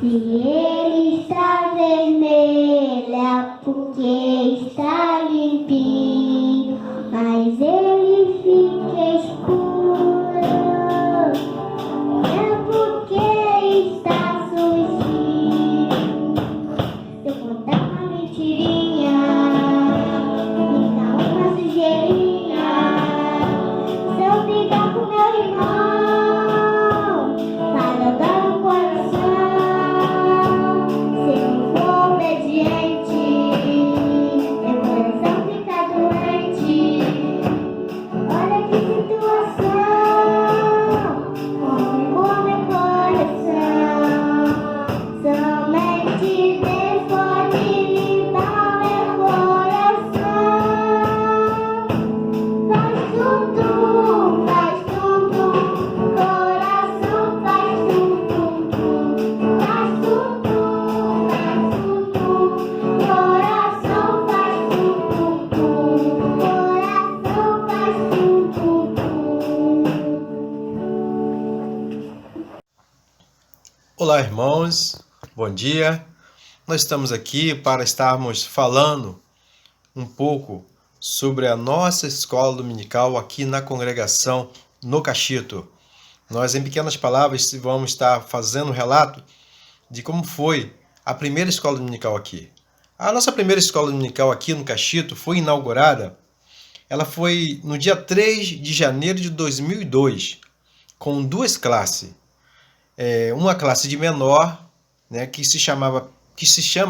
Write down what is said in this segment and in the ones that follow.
Se ele está vermelha, porque está limpinho, mas ele fica escuro, é porque está sujinho. Se eu contar uma mentirinha, fica uma sujeirinha. Se eu brigar com meu irmão, vai dar no coração. Se eu for obediente, meu coração fica doente. Olha que situação, como meu coração. Somente Deus pode limpar meu coração. Faz tum-tum, faz tum-tum, coração faz tum-tum-tum. Faz tum-tum, faz tum-tum, coração faz tum-tum-tum. Coração faz tum-tum-tum. Olá, irmãos, bom dia. Nós estamos aqui para estarmos falando um pouco sobre a nossa escola dominical aqui na congregação no Cachito. Nós, em pequenas palavras, vamos estar fazendo um relato de como foi a primeira escola dominical aqui. A nossa primeira escola dominical aqui no Cachito foi inaugurada, ela foi no dia 3 de janeiro de 2002, com duas classes. Uma classe de menor, né, que se chama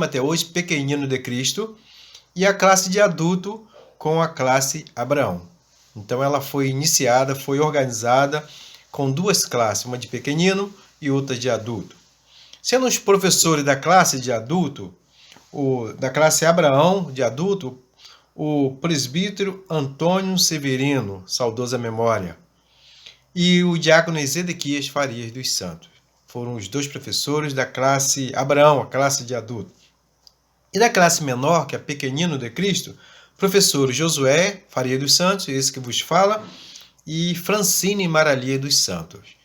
até hoje Pequenino de Cristo, e a classe de adulto com a classe Abraão. Então ela foi iniciada, foi organizada com duas classes, uma de pequenino e outra de adulto. Sendo os professores da classe de adulto, da classe Abraão de adulto, o presbítero Antônio Severino, saudosa memória, e o diácono Ezequias Farias dos Santos. Foram os dois professores da classe Abraão, a classe de adulto. E da classe menor, que é Pequenino de Cristo, professor Josué Faria dos Santos, esse que vos fala, e Francine Maralia dos Santos,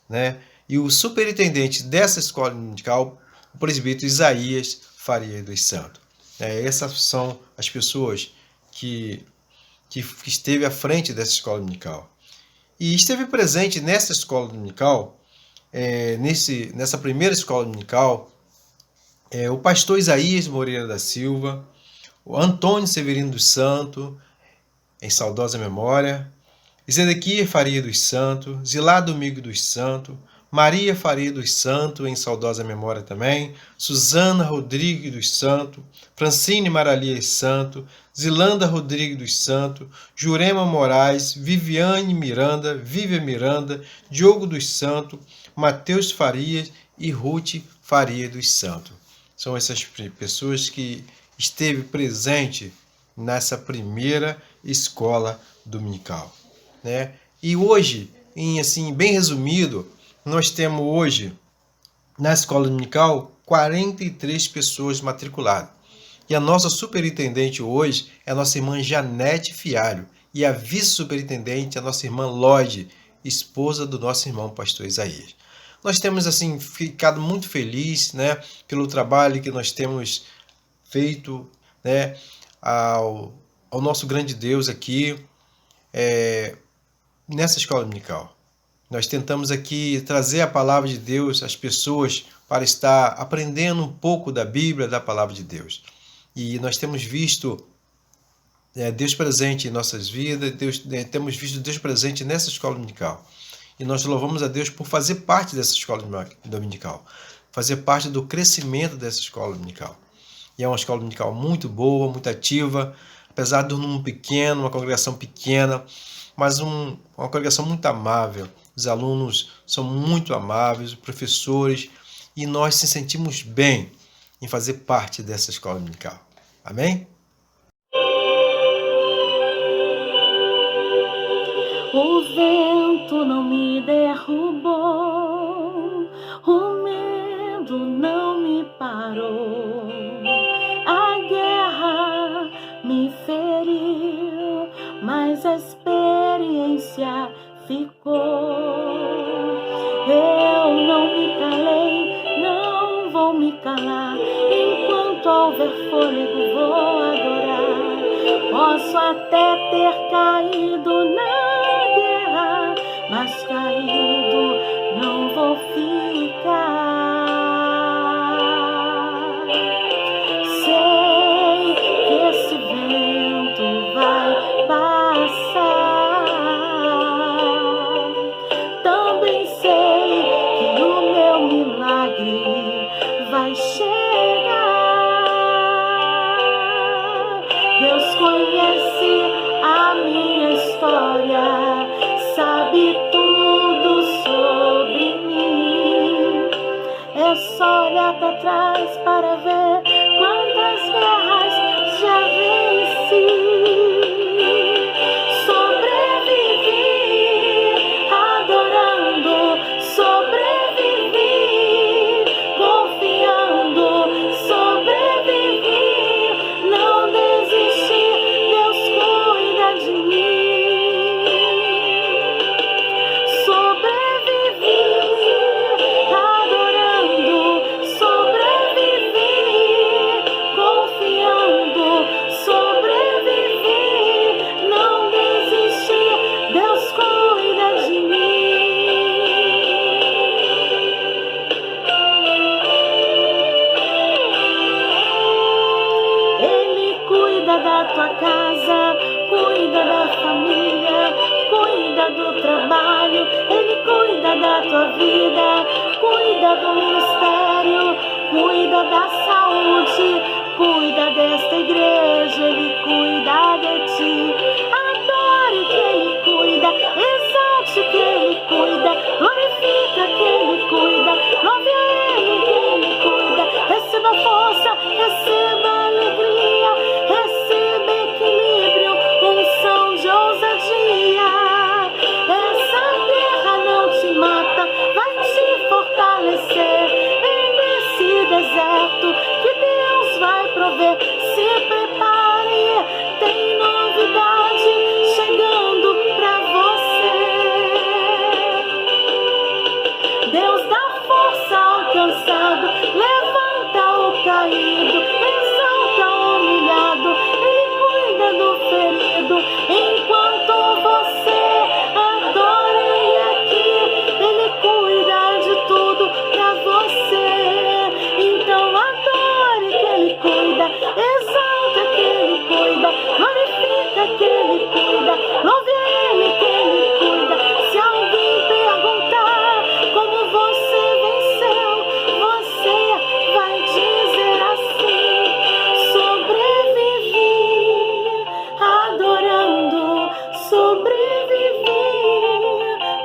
né? E o superintendente dessa escola dominical, o presbítero Isaías Faria dos Santos. Essas são as pessoas que esteve à frente dessa escola dominical. E esteve presente nessa escola dominical, nessa primeira escola dominical, o pastor Isaías Moreira da Silva, o Antônio Severino dos Santos, em saudosa memória, Zedequias Faria dos Santos, Zilá Domingo dos Santos, Maria Faria dos Santos, em saudosa memória também, Suzana Rodrigues dos Santos, Francine Maralias Santos, Zilanda Rodrigues dos Santos, Jurema Moraes, Viviane Miranda, Vívia Miranda, Diogo dos Santos, Mateus Farias e Ruth Faria dos Santos. São essas pessoas que esteve presente nessa primeira escola dominical, né? E hoje, bem resumido, nós temos hoje na escola dominical 43 pessoas matriculadas. E a nossa superintendente hoje é a nossa irmã Janete Fialho, e a vice-superintendente é a nossa irmã Lloyd, esposa do nosso irmão pastor Isaías. Nós temos ficado muito felizes, né, pelo trabalho que nós temos feito, né, ao nosso grande Deus aqui, nessa escola dominical. Nós tentamos aqui trazer a palavra de Deus às pessoas para estar aprendendo um pouco da Bíblia, da palavra de Deus. E nós temos visto Deus presente em nossas vidas, temos visto Deus presente nessa escola dominical. E nós louvamos a Deus por fazer parte dessa escola dominical, fazer parte do crescimento dessa escola dominical. E é uma escola dominical muito boa, muito ativa, apesar de um número pequeno, uma congregação pequena, mas uma congregação muito amável. Os alunos são muito amáveis, os professores, e nós se sentimos bem em fazer parte dessa escola dominical. Amém? O vento não me derrubou, o medo não me parou, a guerra me feriu, mas a experiência ficou. Eu não me calei, não me calar. Enquanto houver fôlego, vou adorar. Posso até ter caído na guerra, mas caído não vou ficar. Sei que esse vento vai passar. Também sei que o meu milagre vai chegar. Deus conhece a minha história, sabe tudo sobre mim. É só olhar pra trás para ver quantas guerras já venci. Sobrevivi adorando, sobrevivi confiando, sobrevivi, não desisti, Deus cuida de mim. Sobrevivi adorando, sobrevivi confiando, sobrevivi, não desisti, Deus cuida de mim. Ele cuida da tua casa, cuida da família, cuida do trabalho. Ele cuida da tua vida, cuida do ministério, cuida da saúde, cuida desta igreja. Ele cuida de ti. Adore que Ele cuida, exalte que Ele cuida, glorifica que Ele cuida, louve a Ele que Ele cuida. Receba força, receba alegria, receba equilíbrio, unção de ousadia. Essa guerra não te mata, vai te fortalecer. É nesse deserto que Deus vai prover. Se prepare, tem novidade chegando pra você. Deus dá força ao cansado, levanta o caído, exalta o humilhado. Ele cuida do ferido enquanto você adora. E aqui Ele cuida de tudo pra você. Então adore que Ele cuida, exalta que Ele cuida, glorifica que Ele cuida, louve a Ele que Ele cuida. Se alguém perguntar como você venceu, você vai dizer assim: sobrevivi adorando, sobrevivi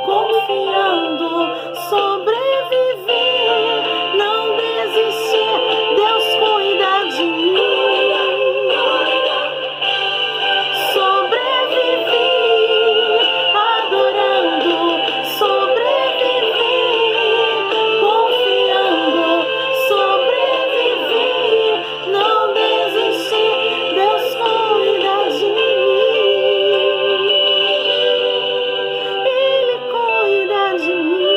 confiando, sobrevivi, não desisti, Deus cuida de mim. Sobrevivi adorando, sobrevivi confiando, sobrevivi, não desisti, Deus cuida de mim. Ele cuida de mim.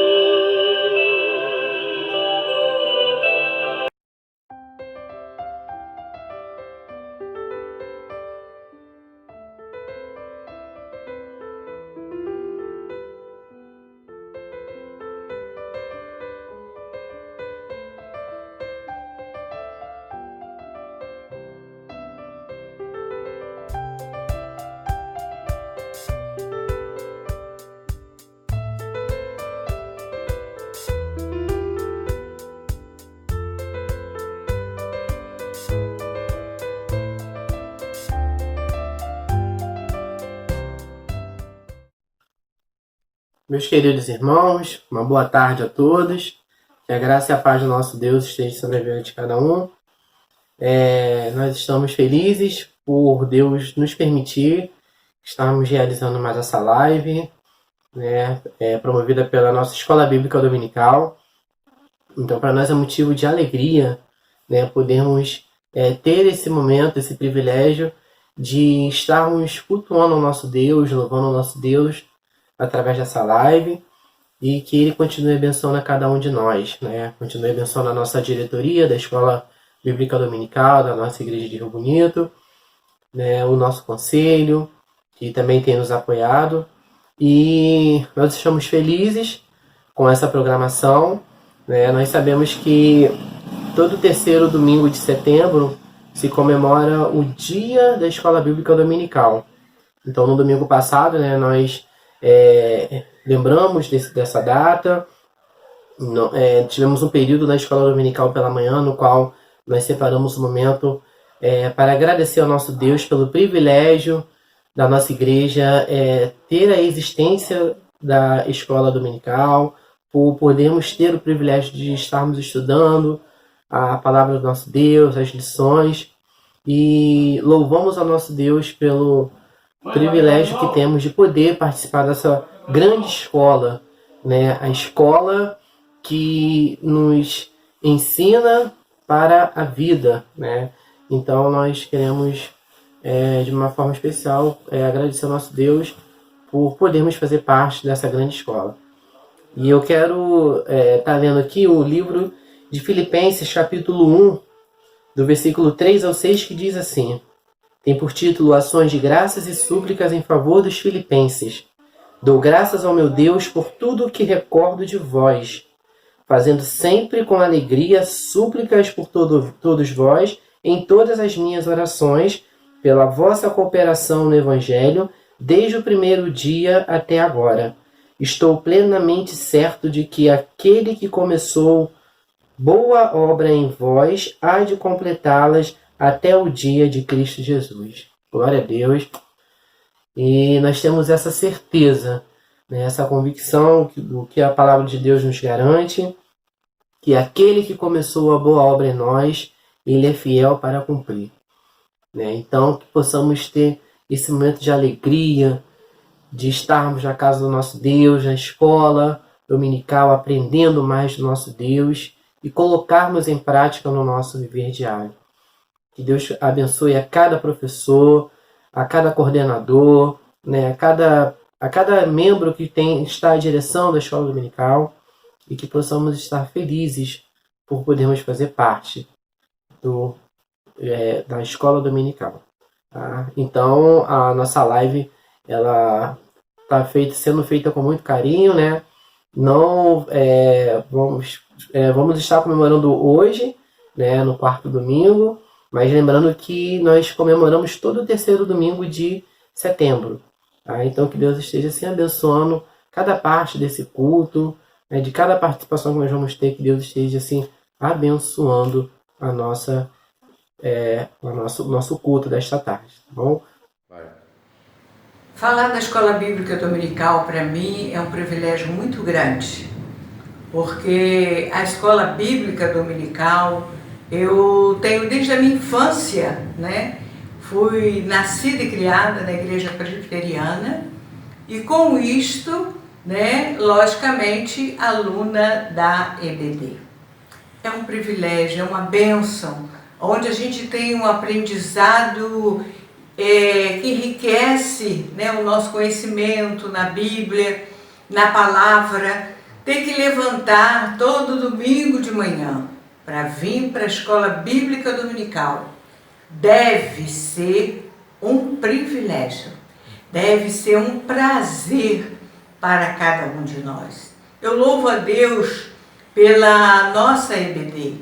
Meus queridos irmãos, uma boa tarde a todos. Que a graça e a paz do nosso Deus esteja sobre a vida de cada um. Nós estamos felizes por Deus nos permitir estarmos realizando mais essa live, né, promovida pela nossa Escola Bíblica Dominical. Então, para nós é motivo de alegria, né, podermos ter esse momento, esse privilégio de estarmos cultuando o nosso Deus, louvando o nosso Deus através dessa live. e que Ele continue abençoando a cada um de nós, né? Continue abençoando a nossa diretoria da Escola Bíblica Dominical, da nossa Igreja de Rio Bonito, né? O nosso conselho, que também tem nos apoiado. E nós estamos felizes com essa programação, né? Nós sabemos que todo terceiro domingo de setembro se comemora o Dia da Escola Bíblica Dominical. Então, no domingo passado, né, nós lembramos dessa data. Tivemos um período na Escola Dominical pela manhã, no qual nós separamos um momento para agradecer ao nosso Deus pelo privilégio da nossa igreja ter a existência da Escola Dominical, por podermos ter o privilégio de estarmos estudando a palavra do nosso Deus, as lições, e louvamos ao nosso Deus pelo privilégio que temos de poder participar dessa grande escola, né? A escola que nos ensina para a vida, né? Então nós queremos, de uma forma especial, agradecer ao nosso Deus por podermos fazer parte dessa grande escola. E eu quero estar lendo aqui o livro de Filipenses, capítulo 1, do versículo 3 ao 6, que diz assim: tem por título Ações de graças e súplicas em favor dos filipenses. Dou graças ao meu Deus por tudo o que recordo de vós, fazendo sempre com alegria súplicas por todos vós, em todas as minhas orações, pela vossa cooperação no Evangelho, desde o primeiro dia até agora. Estou plenamente certo de que aquele que começou boa obra em vós há de completá-las até o dia de Cristo Jesus. Glória a Deus. E nós temos essa certeza, né, essa convicção do que a palavra de Deus nos garante, que aquele que começou a boa obra em nós, ele é fiel para cumprir. Né? Então, que possamos ter esse momento de alegria, de estarmos na casa do nosso Deus, na escola dominical, aprendendo mais do nosso Deus e colocarmos em prática no nosso viver diário. Que Deus abençoe a cada professor, a cada coordenador, né, a cada membro que está à direção da escola dominical, e que possamos estar felizes por podermos fazer parte da escola dominical. Tá? Então, a nossa live ela está sendo feita com muito carinho, né? Não, vamos estar comemorando hoje, né, no quarto domingo, mas lembrando que nós comemoramos todo o terceiro domingo de setembro. Tá? Então, que Deus esteja assim abençoando cada parte desse culto, né, de cada participação que nós vamos ter, que Deus esteja assim abençoando o nosso culto desta tarde. Tá bom? Falar da Escola Bíblica Dominical, para mim, é um privilégio muito grande, porque a Escola Bíblica Dominical, eu tenho desde a minha infância, né? Fui nascida e criada na Igreja Presbiteriana, e com isto, né, logicamente, aluna da EBD. É um privilégio, é uma bênção, onde a gente tem um aprendizado que enriquece, né, o nosso conhecimento na Bíblia, na palavra. Tem que levantar todo domingo de manhã para vir para a Escola Bíblica Dominical. Deve ser um privilégio, deve ser um prazer para cada um de nós. Eu louvo a Deus pela nossa EBD.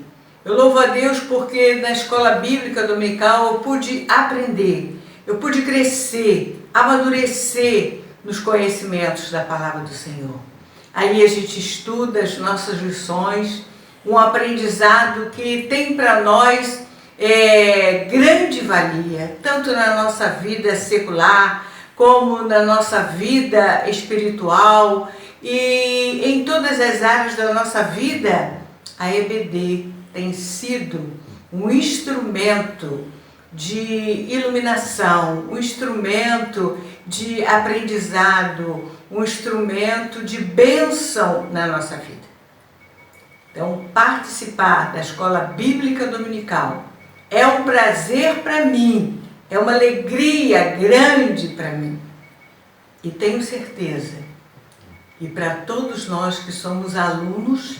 Eu louvo a Deus porque na Escola Bíblica Dominical eu pude aprender, eu pude crescer, amadurecer nos conhecimentos da Palavra do Senhor. Aí a gente estuda as nossas lições, um aprendizado que tem para nós grande valia, tanto na nossa vida secular, como na nossa vida espiritual e em todas as áreas da nossa vida. A EBD tem sido um instrumento de iluminação, um instrumento de aprendizado, um instrumento de bênção na nossa vida. Então, participar da Escola Bíblica Dominical é um prazer para mim, é uma alegria grande para mim. E tenho certeza e para todos nós que somos alunos,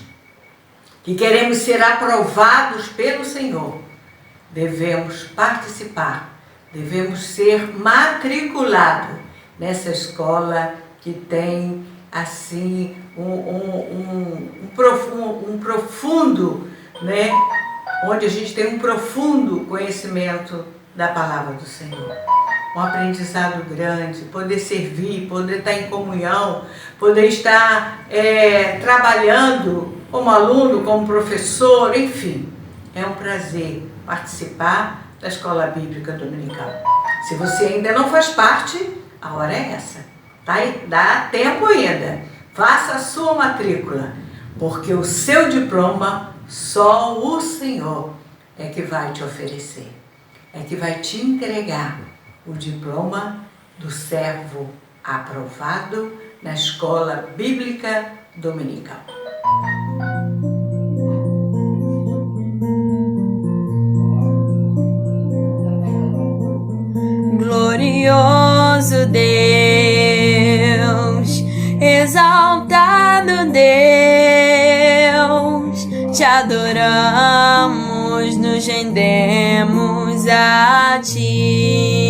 que queremos ser aprovados pelo Senhor, devemos participar, devemos ser matriculados nessa escola que tem assim um profundo, né? Onde a gente tem um profundo conhecimento da palavra do Senhor. Um aprendizado grande, poder servir, poder estar em comunhão, poder estar trabalhando como aluno, como professor, enfim. É um prazer participar da Escola Bíblica Dominical. Se você ainda não faz parte, a hora é essa. Tá? Dá tempo ainda. Faça a sua matrícula, porque o seu diploma só o Senhor é que vai te oferecer, é que vai te entregar o diploma do servo aprovado na Escola Bíblica Dominical. Glorioso Deus, exaltado Deus, te adoramos, nos rendemos a ti.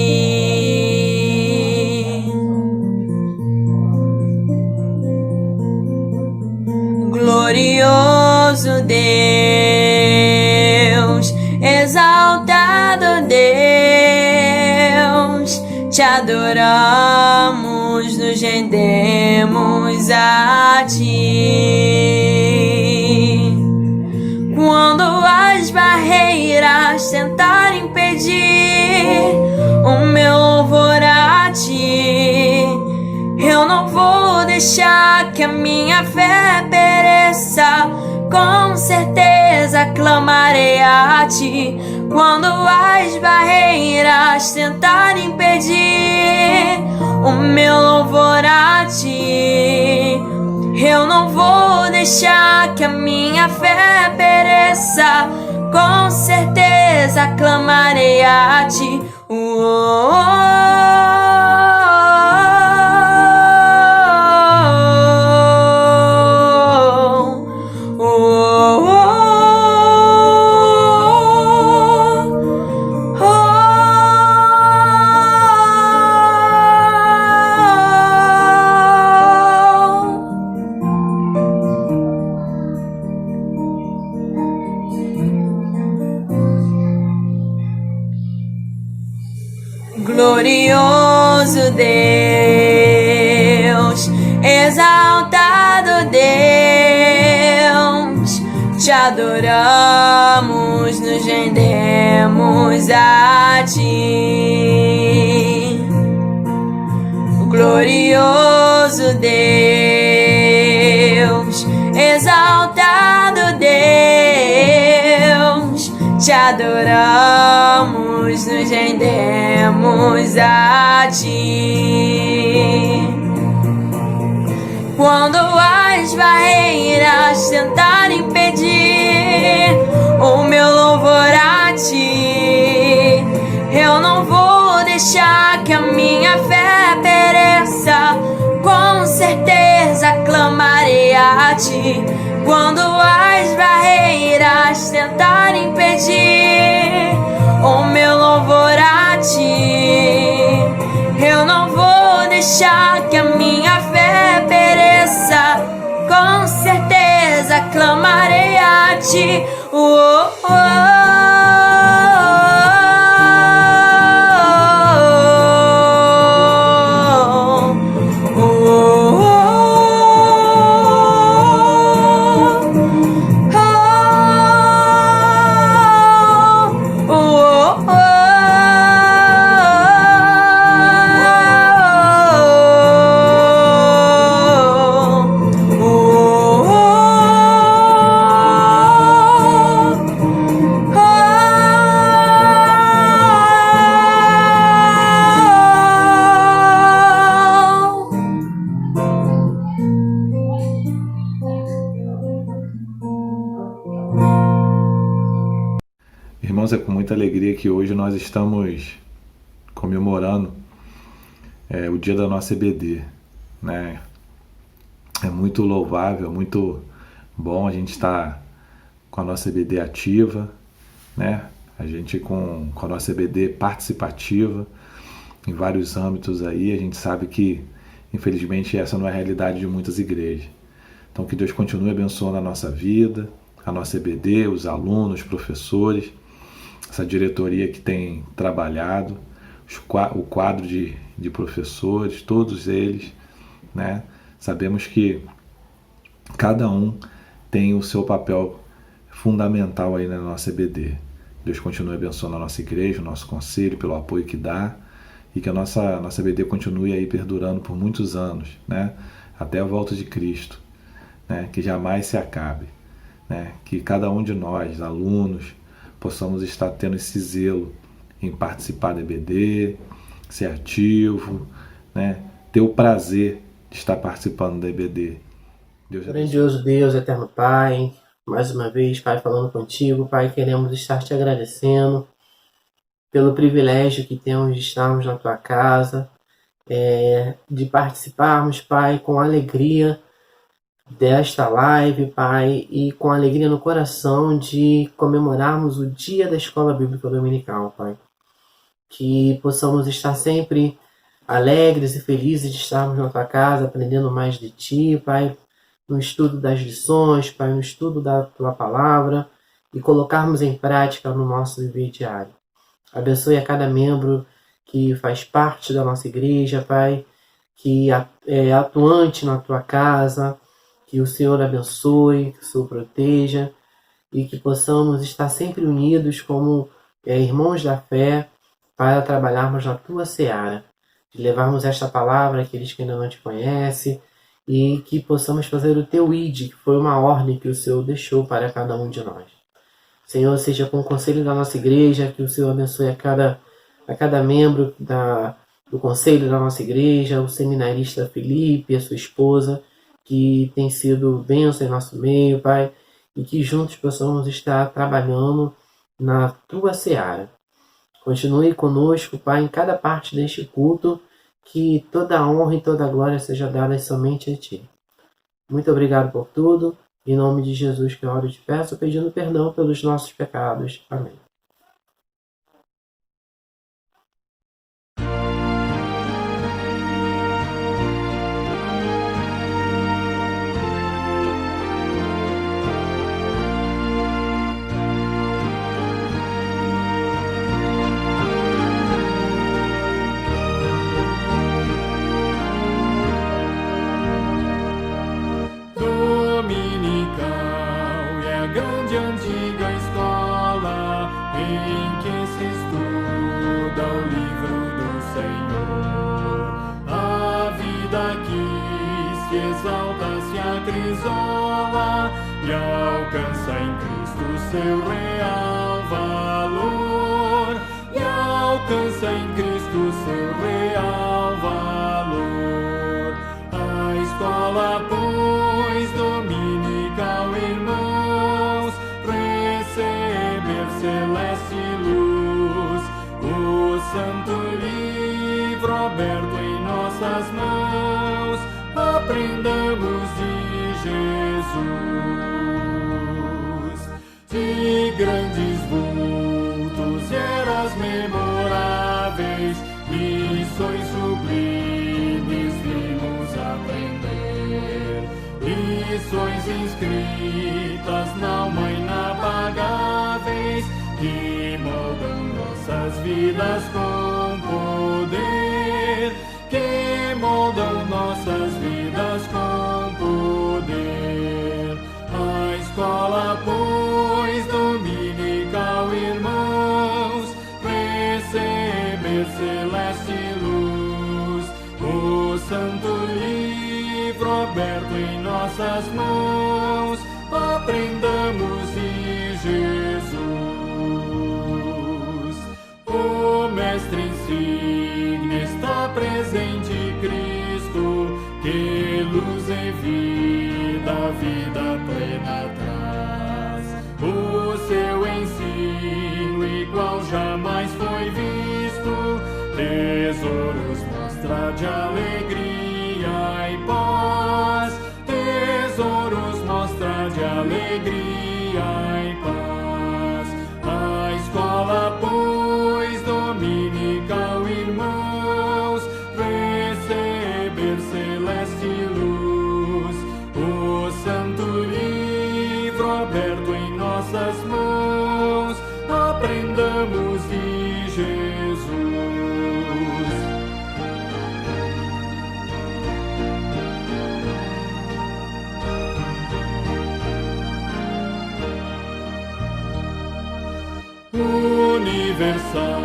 Glorioso Deus, exaltado Deus, te adoramos, nos rendemos a ti. Quando as barreiras tentarem impedir o meu louvor a ti, eu não vou deixar que a minha fé pereça, com certeza clamarei a ti. Quando as barreiras tentarem impedir o meu louvor a ti, eu não vou deixar que a minha fé pereça, com certeza clamarei a ti. Glorioso Deus, exaltado Deus, te adoramos, nos rendemos a ti. Glorioso Deus, exaltado Deus, te adoramos, nos rendemos a ti. Quando as barreiras tentarem impedir o meu louvor a ti, eu não vou deixar que a minha fé pereça, com certeza clamarei a ti. Quando as barreiras tentarem impedir o meu louvor a ti, eu não vou deixar que a minha fé pereça, com certeza clamarei a ti. Irmãos, é com muita alegria que hoje nós estamos comemorando o dia da nossa EBD, né? É muito louvável, muito bom a gente estar com a nossa EBD ativa, né? A gente com a nossa EBD participativa em vários âmbitos aí. A gente sabe que, infelizmente, essa não é a realidade de muitas igrejas. Então, que Deus continue abençoando a nossa vida, a nossa EBD, os alunos, os professores, essa diretoria que tem trabalhado, o quadro de professores, todos eles, né? Sabemos que cada um tem o seu papel fundamental aí na nossa EBD. Deus continue abençoando a nossa igreja, o nosso conselho, pelo apoio que dá, e que a nossa EBD continue aí perdurando por muitos anos, né? Até a volta de Cristo, né? Que jamais se acabe, né? Que cada um de nós, alunos, possamos estar tendo esse zelo em participar da EBD, ser ativo, né? Ter o prazer de estar participando da EBD. Deus Grandioso Deus, eterno Pai, mais uma vez, Pai, falando contigo, Pai, queremos estar te agradecendo pelo privilégio que temos de estarmos na tua casa, de participarmos, Pai, com alegria desta live, Pai, e com alegria no coração de comemorarmos o dia da Escola Bíblica Dominical, Pai. Que possamos estar sempre alegres e felizes de estarmos na tua casa, aprendendo mais de ti, Pai, no estudo das lições, Pai, no estudo da tua palavra, e colocarmos em prática no nosso viver diário. Abençoe a cada membro que faz parte da nossa igreja, Pai, que é atuante na tua casa, que o Senhor abençoe, que o Senhor proteja, e que possamos estar sempre unidos como irmãos da fé para trabalharmos na tua seara, de levarmos esta palavra àqueles que ainda não te conhecem, e que possamos fazer o teu ID, que foi uma ordem que o Senhor deixou para cada um de nós. Senhor, seja com o conselho da nossa igreja, que o Senhor abençoe a cada membro do conselho da nossa igreja, o seminarista Felipe, a sua esposa, que tem sido bênção em nosso meio, Pai, e que juntos possamos estar trabalhando na tua seara. Continue conosco, Pai, em cada parte deste culto, que toda a honra e toda a glória seja dada somente a Ti. Muito obrigado por tudo. Em nome de Jesus que eu oro e te peço, pedindo perdão pelos nossos pecados. Amém. Grande antiga escola em que se estuda o livro do Senhor. A vida aqui se exalta, se acrisola e alcança em Cristo seu real valor. E alcança em Cristo seu real valor. A escola, pois, dominical, irmãos, receber celeste luz, o santo livro aberto em nossas mãos, aprendamos de Jesus. De grandes vultos, eras memoráveis, lições sublimes vimos aprender. Lições inscritas na alma inapagáveis, que moldam nossas vidas com poder, que moldam nossas vidas com poder. A escola, pois, dominical, irmãos, receber celeste luz, o santo livro aberto em nossas mãos, aprendamos de Jesus. O Mestre insigne está presente, Cristo, que luz e vida, vida plena traz. O seu ensino igual jamais foi visto, tesouros mostra de alegria e paz, universal.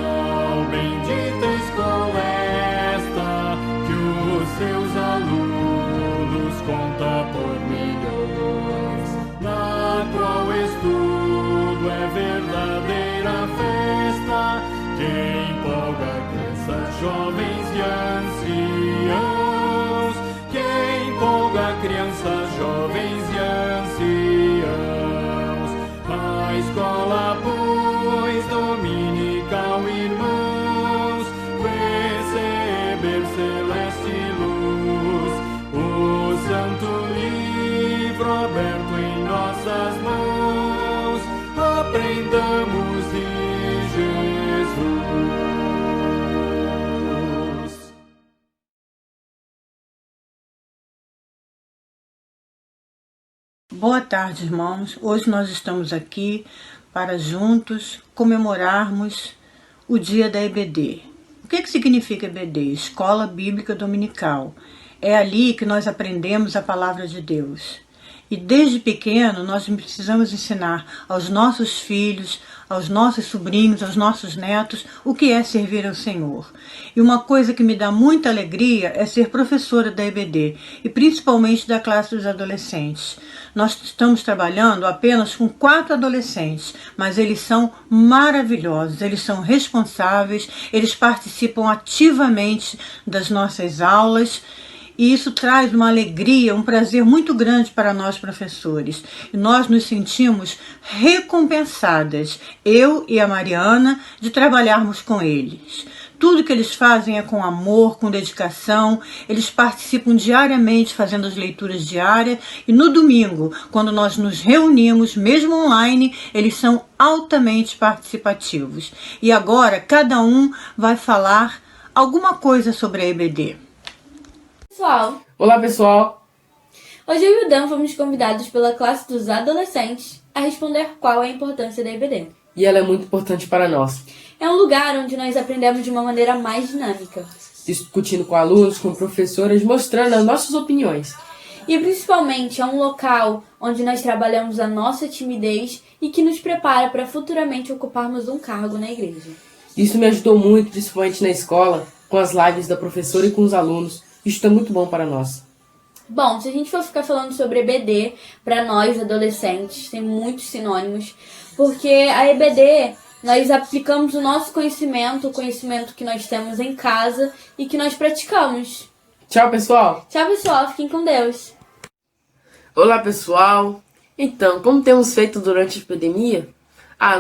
Bendita escola esta que os seus alunos conta por milhões, na qual o estudo é verdadeira festa que empolga crianças, jovens e anciãos, que empolga crianças, jovens e anciãos. A escola, pois, dominical, irmãos, receber celeste luz, o santo livro aberto em nossas mãos, aprendamos de Jesus. Boa tarde, irmãos. Hoje nós estamos aqui para juntos comemorarmos o dia da EBD. O que significa EBD? Escola Bíblica Dominical. É ali que nós aprendemos a palavra de Deus. E desde pequeno nós precisamos ensinar aos nossos filhos, aos nossos sobrinhos, aos nossos netos, o que é servir ao Senhor. E uma coisa que me dá muita alegria é ser professora da EBD, e principalmente da classe dos adolescentes. Nós estamos trabalhando apenas com 4 adolescentes, mas eles são maravilhosos, eles são responsáveis, eles participam ativamente das nossas aulas, e isso traz uma alegria, um prazer muito grande para nós professores. E nós nos sentimos recompensadas, eu e a Mariana, de trabalharmos com eles. Tudo que eles fazem é com amor, com dedicação. Eles participam diariamente fazendo as leituras diárias. E no domingo, quando nós nos reunimos, mesmo online, eles são altamente participativos. E agora, cada um vai falar alguma coisa sobre a EBD. Pessoal, Olá, pessoal! hoje eu e o Dan fomos convidados pela classe dos adolescentes a responder qual é a importância da EBD. E ela é muito importante para nós, É um lugar onde nós aprendemos de uma maneira mais dinâmica discutindo com alunos, com professoras, mostrando as nossas opiniões. e principalmente é um local onde nós trabalhamos a nossa timidez e que nos prepara para futuramente ocuparmos um cargo na igreja. Isso me ajudou muito, principalmente na escola, com as lives da professora e com os alunos. Isso é muito bom para nós. Bom, se a gente for ficar falando sobre EBD, para nós adolescentes, tem muitos sinônimos, porque a EBD, nós aplicamos o nosso conhecimento, o conhecimento que nós temos em casa e que nós praticamos. Tchau, pessoal! Tchau, pessoal. Fiquem com Deus. Olá, pessoal! Então, como temos feito durante a pandemia?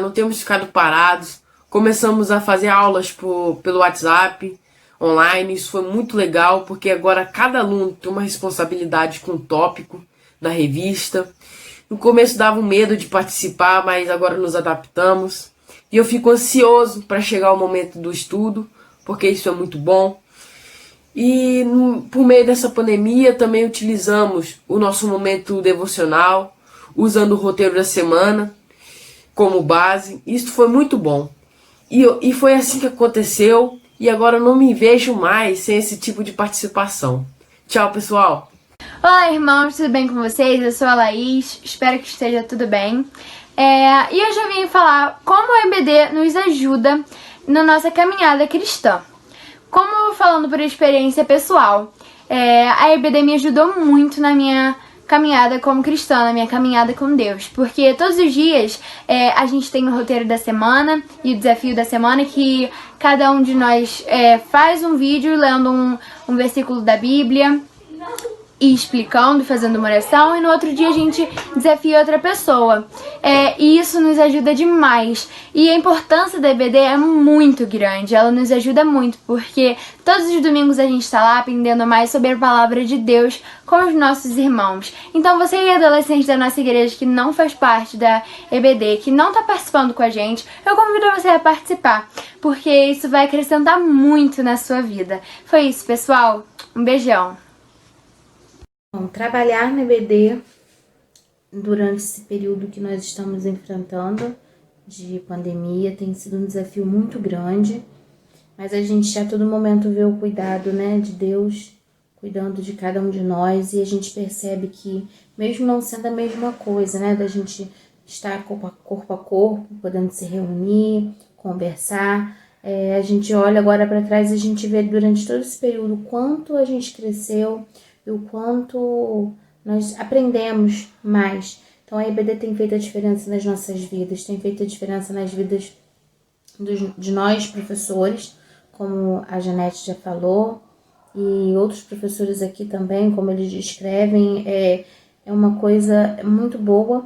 Não temos ficado parados. Começamos a fazer aulas pelo WhatsApp, online. Isso foi muito legal, porque agora cada aluno tem uma responsabilidade com o tópico da revista. No começo dava um medo de participar, mas agora nos adaptamos. E eu fico ansioso para chegar o momento do estudo, porque isso é muito bom. E por meio dessa pandemia também utilizamos o nosso momento devocional, usando o roteiro da semana como base. Isso foi muito bom. E foi assim que aconteceu. E agora eu não me vejo mais sem esse tipo de participação. Tchau, pessoal! Olá, irmãos, tudo bem com vocês? Eu sou a Laís, espero que esteja tudo bem. E eu já vim falar como a EBD nos ajuda na nossa caminhada cristã. Como falando por experiência pessoal, a EBD me ajudou muito na minha caminhada como cristã, na minha caminhada com Deus, porque todos os dias a gente tem o roteiro da semana e o desafio da semana, que cada um de nós faz um vídeo lendo um versículo da Bíblia e explicando, fazendo uma oração, e no outro dia a gente desafia outra pessoa. E isso nos ajuda demais. E a importância da EBD é muito grande, ela nos ajuda muito, porque todos os domingos a gente está lá aprendendo mais sobre a palavra de Deus com os nossos irmãos. Então você é adolescente da nossa igreja que não faz parte da EBD, que não está participando com a gente, eu convido você a participar, porque isso vai acrescentar muito na sua vida. Foi isso, pessoal. Um beijão. Bom, trabalhar na EBD durante esse período que nós estamos enfrentando de pandemia tem sido um desafio muito grande, mas a gente a todo momento vê o cuidado, de Deus cuidando de cada um de nós, e a gente percebe que, mesmo não sendo a mesma coisa, da gente estar corpo a corpo, podendo se reunir, conversar. A gente olha agora para trás e a gente vê durante todo esse período o quanto a gente cresceu e o quanto nós aprendemos mais. Então a EBD tem feito a diferença nas nossas vidas, tem feito a diferença nas vidas de nós, professores, como a Janete já falou, e outros professores aqui também, como eles descrevem. É uma coisa muito boa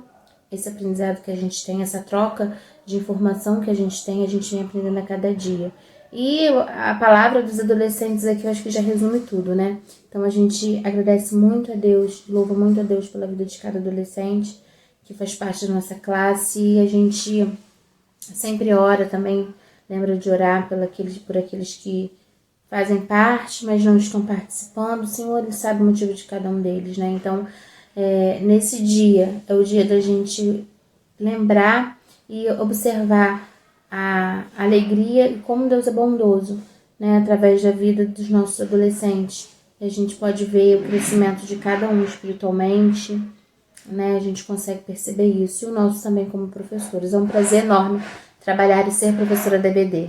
esse aprendizado que a gente tem, essa troca de informação que a gente vem aprendendo a cada dia. E a palavra dos adolescentes aqui eu acho que já resume tudo, né? Então a gente agradece muito a Deus, louva muito a Deus pela vida de cada adolescente que faz parte da nossa classe, e a gente sempre ora também, lembra de orar por aqueles que fazem parte, mas não estão participando. O Senhor, Ele sabe o motivo de cada um deles, né? Então, nesse dia, é o dia da gente lembrar e observar a alegria e como Deus é bondoso, né? Através da vida dos nossos adolescentes. E a gente pode ver o crescimento de cada um espiritualmente, né? A gente consegue perceber isso. E o nosso também como professores. É um prazer enorme trabalhar e ser professora da EBD.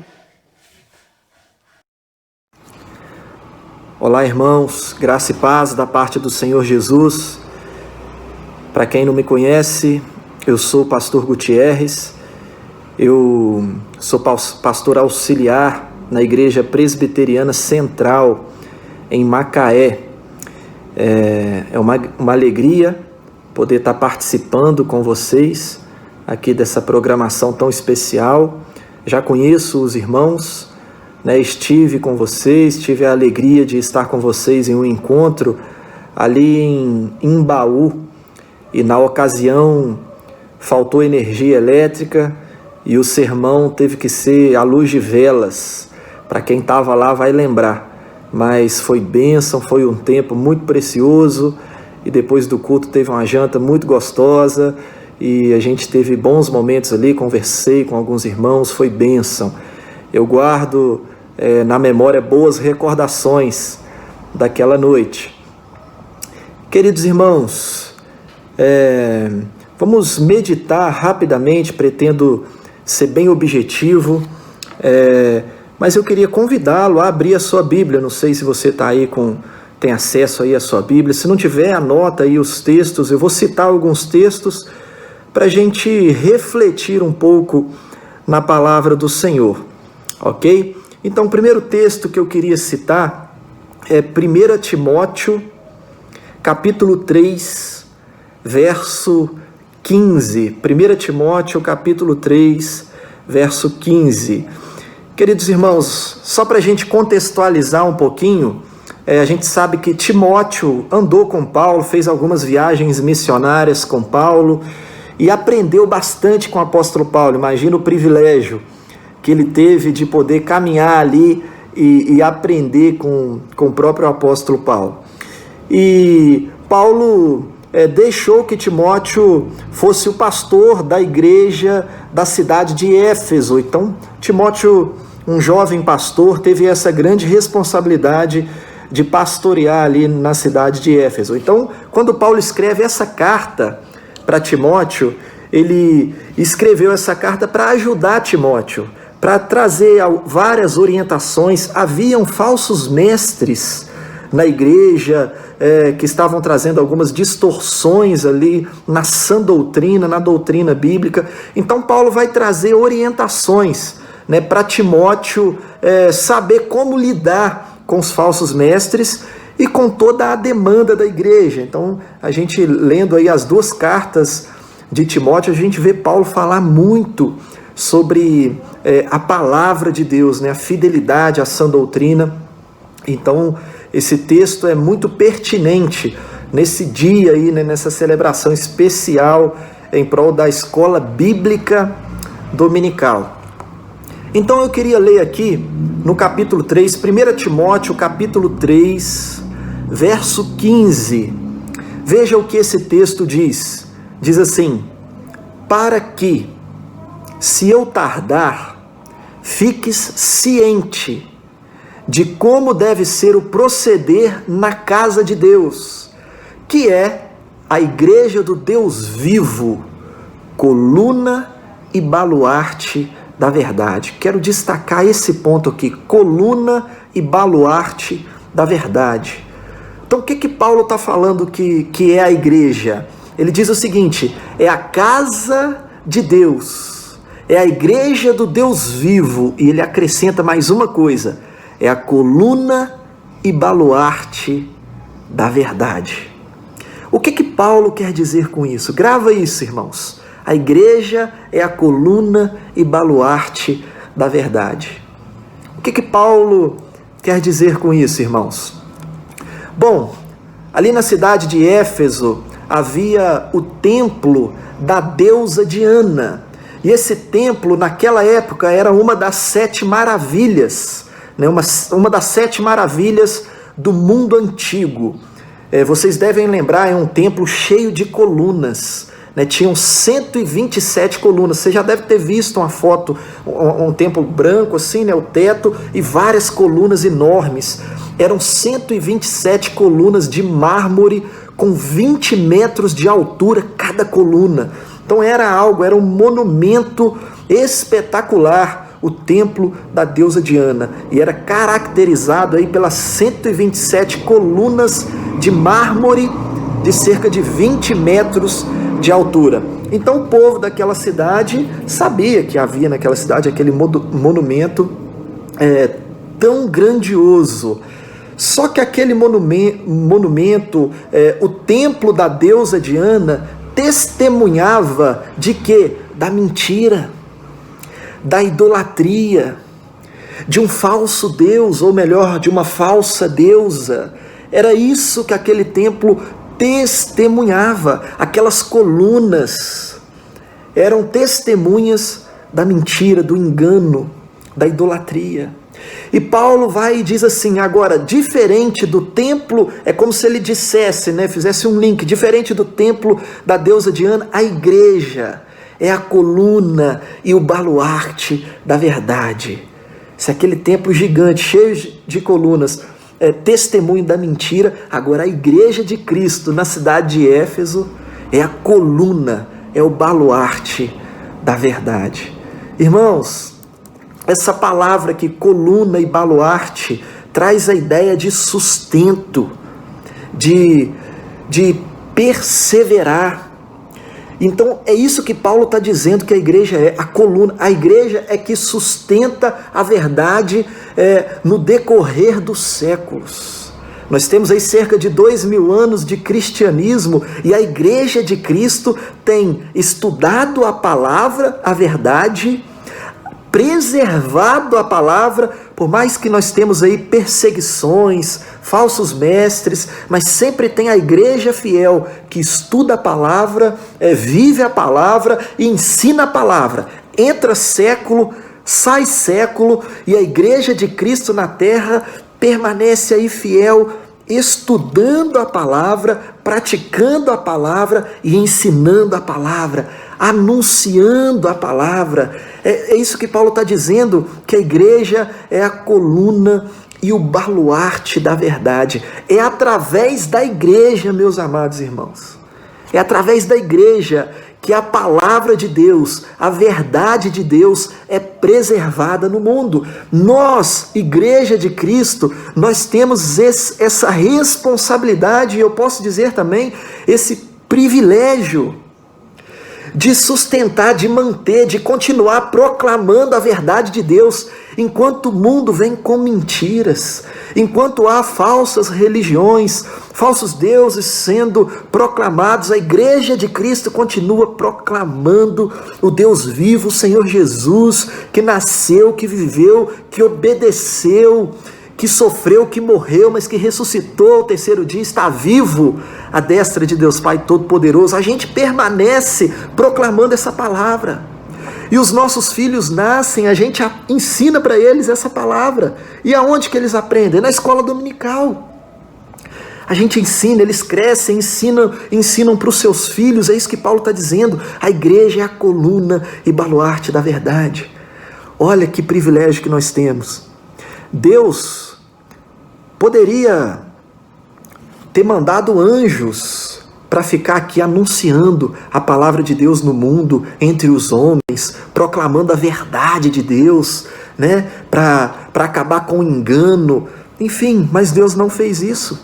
Olá, irmãos, graça e paz da parte do Senhor Jesus. Para quem não me conhece, eu sou o pastor Gutierrez, eu sou pastor auxiliar na Igreja Presbiteriana Central, em Macaé. É uma alegria poder estar participando com vocês aqui dessa programação tão especial. Já conheço os irmãos, né? Estive com vocês, tive a alegria de estar com vocês em um encontro ali em Imbaú, e na ocasião faltou energia elétrica e o sermão teve que ser à luz de velas. Para quem estava lá vai lembrar, mas foi bênção, foi um tempo muito precioso, e depois do culto teve uma janta muito gostosa e a gente teve bons momentos ali, conversei com alguns irmãos, foi bênção. Eu guardo na memória boas recordações daquela noite. Queridos irmãos, vamos meditar rapidamente, pretendo ser bem objetivo, mas eu queria convidá-lo a abrir a sua Bíblia. Não sei se você está aí tem acesso aí à sua Bíblia. Se não tiver, anota aí os textos. Eu vou citar alguns textos para a gente refletir um pouco na palavra do Senhor, ok? Então, o primeiro texto que eu queria citar é 1 Timóteo, capítulo 3, verso 15. 1 Timóteo, capítulo 3, verso 15. Queridos irmãos, só para a gente contextualizar um pouquinho, a gente sabe que Timóteo andou com Paulo, fez algumas viagens missionárias com Paulo e aprendeu bastante com o apóstolo Paulo. Imagina o privilégio que ele teve de poder caminhar ali e aprender com o próprio apóstolo Paulo. E Paulo deixou que Timóteo fosse o pastor da igreja da cidade de Éfeso. Então, Timóteo, um jovem pastor, teve essa grande responsabilidade de pastorear ali na cidade de Éfeso. Então, quando Paulo escreve essa carta para Timóteo, ele escreveu essa carta para ajudar Timóteo, para trazer várias orientações. Haviam falsos mestres na igreja que estavam trazendo algumas distorções ali na sã doutrina, na doutrina bíblica. Então Paulo vai trazer orientações, né, para Timóteo saber como lidar com os falsos mestres e com toda a demanda da igreja. Então, a gente lendo aí as duas cartas de Timóteo, a gente vê Paulo falar muito sobre a palavra de Deus, né, a fidelidade à sã doutrina. Então, esse texto é muito pertinente nesse dia aí, né, nessa celebração especial em prol da escola bíblica dominical. Então eu queria ler aqui no capítulo 3, 1 Timóteo, capítulo 3, verso 15. Veja o que esse texto diz. Diz assim: para que, se eu tardar, fiques ciente de como deve ser o proceder na casa de Deus, que é a igreja do Deus vivo, coluna e baluarte da verdade. Quero destacar esse ponto aqui, coluna e baluarte da verdade. Então o que Paulo está falando que é a igreja? Ele diz o seguinte, é a casa de Deus, é a igreja do Deus vivo, e ele acrescenta mais uma coisa, é a coluna e baluarte da verdade. O que Paulo quer dizer com isso? Grava isso, irmãos. A igreja é a coluna e baluarte da verdade. O que Paulo quer dizer com isso, irmãos? Bom, ali na cidade de Éfeso havia o templo da deusa Diana. E esse templo, naquela época, era uma das 7 maravilhas, né? uma das 7 maravilhas do mundo antigo. Vocês devem lembrar, é um templo cheio de colunas, né? Tinham 127 colunas. Você já deve ter visto uma foto, um templo branco assim, né? O teto e várias colunas enormes. Eram 127 colunas de mármore com 20 metros de altura cada coluna. Então era um monumento espetacular, o templo da deusa Diana, e era caracterizado aí pelas 127 colunas de mármore de cerca de 20 metros de altura. Então o povo daquela cidade sabia que havia naquela cidade aquele monumento tão grandioso. Só que aquele monumento, o templo da deusa Diana, testemunhava de quê? Da mentira, da idolatria, de um falso deus, ou melhor, de uma falsa deusa. Era isso que aquele templo testemunhava. Aquelas colunas eram testemunhas da mentira, do engano, da idolatria. E Paulo vai e diz assim, agora, diferente do templo, é como se ele dissesse, né, fizesse um link, diferente do templo da deusa Diana, a igreja é a coluna e o baluarte da verdade. Se aquele templo gigante, cheio de colunas, é testemunho da mentira, agora a igreja de Cristo na cidade de Éfeso é a coluna, é o baluarte da verdade. Irmãos, essa palavra aqui, coluna e baluarte, traz a ideia de sustento, de perseverar. Então é isso que Paulo está dizendo que a igreja é, a coluna. A igreja é que sustenta a verdade no decorrer dos séculos. Nós temos aí cerca de 2000 anos de cristianismo e a igreja de Cristo tem estudado a palavra, a verdade, preservado a palavra, por mais que nós temos aí perseguições, falsos mestres, mas sempre tem a igreja fiel que estuda a palavra, vive a palavra e ensina a palavra. Entra século, sai século e a igreja de Cristo na terra permanece aí fiel, estudando a palavra, praticando a palavra e ensinando a palavra, anunciando a palavra. É isso que Paulo está dizendo, que a igreja é a coluna e o baluarte da verdade. É através da igreja, meus amados irmãos, é através da igreja que a palavra de Deus, a verdade de Deus é preservada no mundo. Nós, igreja de Cristo, nós temos essa responsabilidade, e eu posso dizer também, esse privilégio de sustentar, de manter, de continuar proclamando a verdade de Deus, enquanto o mundo vem com mentiras, enquanto há falsas religiões, falsos deuses sendo proclamados, a igreja de Cristo continua proclamando o Deus vivo, o Senhor Jesus, que nasceu, que viveu, que obedeceu, que sofreu, que morreu, mas que ressuscitou ao terceiro dia, está vivo à destra de Deus Pai Todo-Poderoso. A gente permanece proclamando essa palavra. E os nossos filhos nascem, a gente ensina para eles essa palavra. E aonde que eles aprendem? Na escola dominical. A gente ensina, eles crescem, ensinam para os seus filhos. É isso que Paulo está dizendo. A igreja é a coluna e baluarte da verdade. Olha que privilégio que nós temos. Deus poderia ter mandado anjos para ficar aqui anunciando a palavra de Deus no mundo, entre os homens, proclamando a verdade de Deus, né? Para acabar com o engano. Enfim, mas Deus não fez isso.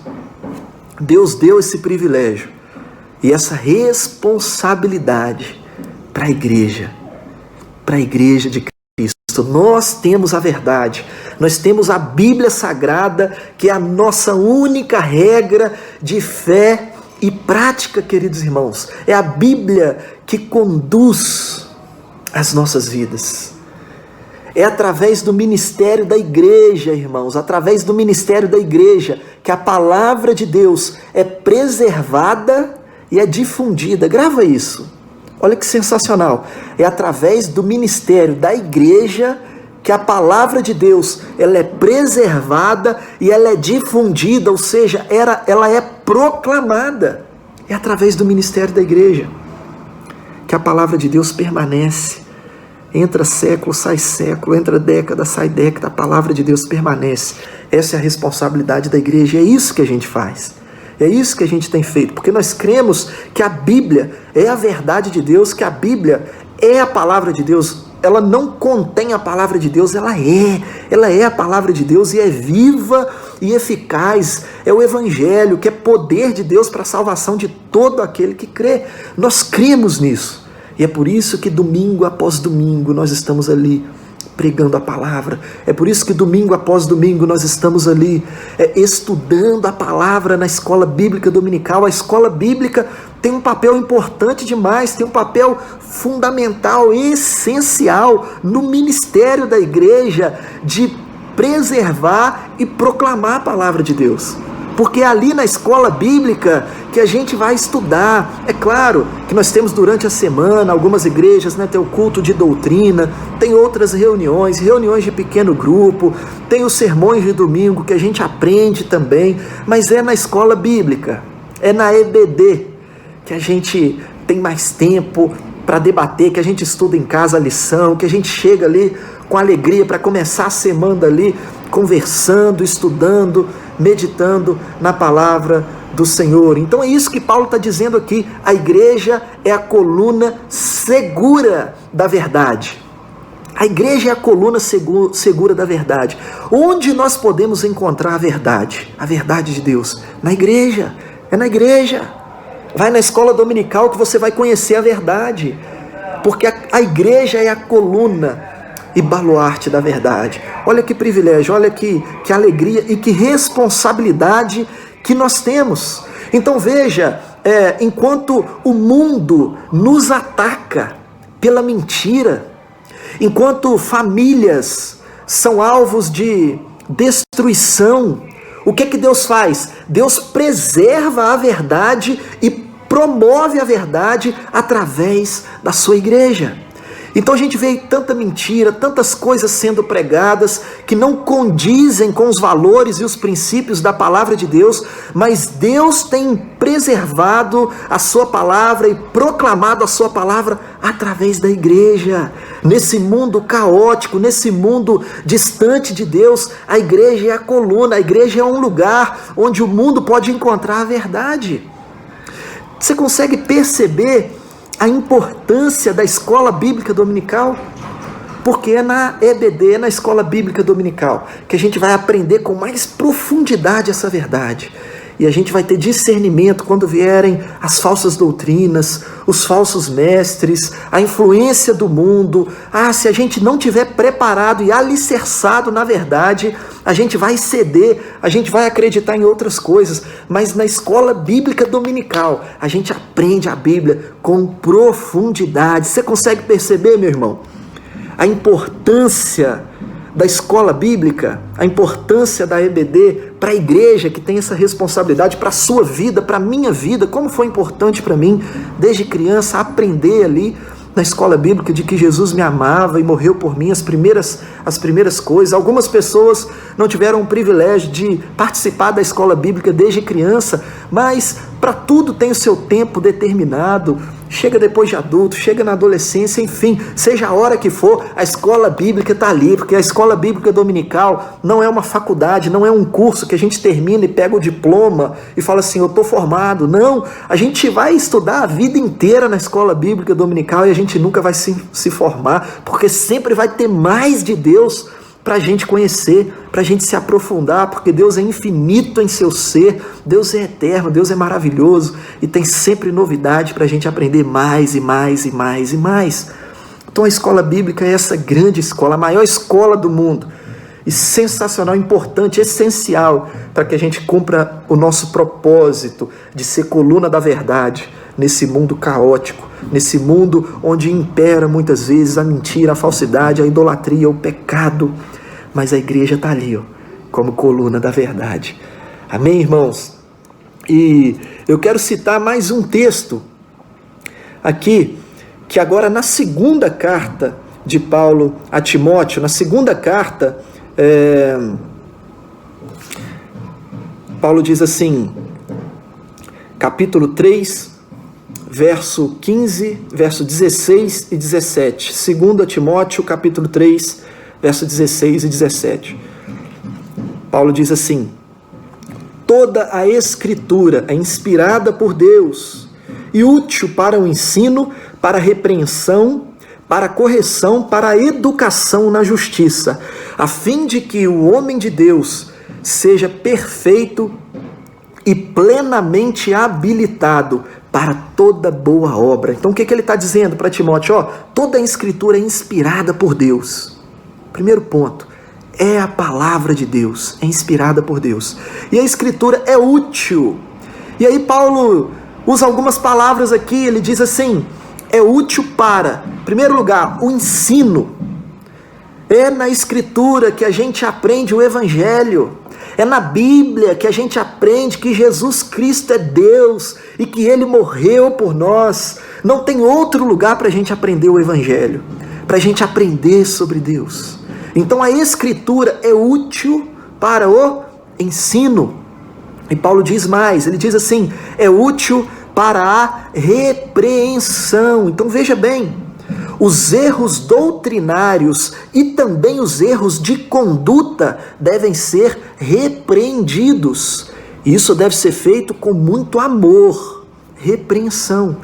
Deus deu esse privilégio e essa responsabilidade para a igreja de Cristo. Nós temos a verdade, nós temos a Bíblia Sagrada, que é a nossa única regra de fé e prática, queridos irmãos. É a Bíblia que conduz as nossas vidas. É através do ministério da igreja, irmãos, através do ministério da igreja, que a palavra de Deus é preservada e é difundida. Grava isso. Olha que sensacional. É através do ministério da igreja que a palavra de Deus ela é preservada e ela é difundida, ou seja, ela é proclamada. É através do ministério da igreja que a palavra de Deus permanece. Entra século, sai século, entra década, sai década, a palavra de Deus permanece. Essa é a responsabilidade da igreja, é isso que a gente faz. É isso que a gente tem feito, porque nós cremos que a Bíblia é a verdade de Deus, que a Bíblia é a palavra de Deus. Ela não contém a palavra de Deus, ela é a palavra de Deus e é viva e eficaz. É o Evangelho, que é poder de Deus para a salvação de todo aquele que crê. Nós cremos nisso. E é por isso que domingo após domingo nós estamos ali pregando a palavra. É por isso que domingo após domingo nós estamos ali estudando a palavra na escola bíblica dominical. A escola bíblica tem um papel importante demais, tem um papel fundamental, essencial no ministério da igreja de preservar e proclamar a palavra de Deus. Porque é ali na escola bíblica que a gente vai estudar. É claro que nós temos durante a semana, algumas igrejas, né, tem o culto de doutrina, tem outras reuniões de pequeno grupo, tem os sermões de domingo que a gente aprende também, mas é na escola bíblica, é na EBD que a gente tem mais tempo para debater, que a gente estuda em casa a lição, que a gente chega ali com alegria para começar a semana ali conversando, estudando, meditando na palavra do Senhor. Então é isso que Paulo está dizendo aqui. A igreja é a coluna segura da verdade. A igreja é a coluna segura da verdade. Onde nós podemos encontrar a verdade? A verdade de Deus? Na igreja. É na igreja. Vai na escola dominical que você vai conhecer a verdade. Porque a igreja é a coluna e baluarte da verdade. Olha que privilégio, olha que alegria e que responsabilidade que nós temos. Então veja, enquanto o mundo nos ataca pela mentira, enquanto famílias são alvos de destruição, o que Deus faz? Deus preserva a verdade e promove a verdade através da sua igreja. Então a gente vê tanta mentira, tantas coisas sendo pregadas que não condizem com os valores e os princípios da palavra de Deus, mas Deus tem preservado a sua palavra e proclamado a sua palavra através da igreja. Nesse mundo caótico, nesse mundo distante de Deus, a igreja é a coluna, a igreja é um lugar onde o mundo pode encontrar a verdade. Você consegue perceber a importância da escola bíblica dominical? Porque é na EBD, na escola bíblica dominical, que a gente vai aprender com mais profundidade essa verdade. E a gente vai ter discernimento quando vierem as falsas doutrinas, os falsos mestres, a influência do mundo. Se a gente não tiver preparado e alicerçado na verdade, a gente vai ceder, a gente vai acreditar em outras coisas. Mas na escola bíblica dominical, a gente aprende a Bíblia com profundidade. Você consegue perceber, meu irmão, a importância da escola bíblica, a importância da EBD para a igreja que tem essa responsabilidade, para a sua vida, para a minha vida, como foi importante para mim, desde criança, aprender ali na escola bíblica de que Jesus me amava e morreu por mim, as primeiras coisas. Algumas pessoas não tiveram o privilégio de participar da escola bíblica desde criança, mas para tudo tem o seu tempo determinado. Chega depois de adulto, chega na adolescência, enfim, seja a hora que for, a escola bíblica está ali, porque a escola bíblica dominical não é uma faculdade, não é um curso que a gente termina e pega o diploma e fala assim, eu estou formado. Não, a gente vai estudar a vida inteira na escola bíblica dominical e a gente nunca vai se formar, porque sempre vai ter mais de Deus para a gente conhecer, para a gente se aprofundar, porque Deus é infinito em seu ser, Deus é eterno, Deus é maravilhoso e tem sempre novidade para a gente aprender mais e mais e mais e mais. Então a escola bíblica é essa grande escola, a maior escola do mundo, e sensacional, importante, essencial para que a gente cumpra o nosso propósito de ser coluna da verdade nesse mundo caótico, nesse mundo onde impera muitas vezes a mentira, a falsidade, a idolatria, o pecado, mas a igreja está ali, ó, como coluna da verdade. Amém, irmãos? E eu quero citar mais um texto aqui, que agora na segunda carta de Paulo a Timóteo, na segunda carta, Paulo diz assim, capítulo 3, verso 15, verso 16 e 17. 2 Timóteo, capítulo 3, verso 16 e 17. Paulo diz assim, toda a Escritura é inspirada por Deus e útil para o ensino, para a repreensão, para a correção, para a educação na justiça, a fim de que o homem de Deus seja perfeito e plenamente habilitado para toda boa obra. Então o que ele está dizendo para Timóteo? Toda a Escritura é inspirada por Deus. Primeiro ponto, é a palavra de Deus, é inspirada por Deus. E a Escritura é útil. E aí Paulo usa algumas palavras aqui, ele diz assim, é útil para, em primeiro lugar, o ensino. É na Escritura que a gente aprende o Evangelho. É na Bíblia que a gente aprende que Jesus Cristo é Deus e que Ele morreu por nós. Não tem outro lugar para a gente aprender o Evangelho, para a gente aprender sobre Deus. Então a Escritura é útil para o ensino. E Paulo diz mais, ele diz assim, é útil para a repreensão. Então veja bem, os erros doutrinários e também os erros de conduta devem ser repreendidos. Isso deve ser feito com muito amor, repreensão.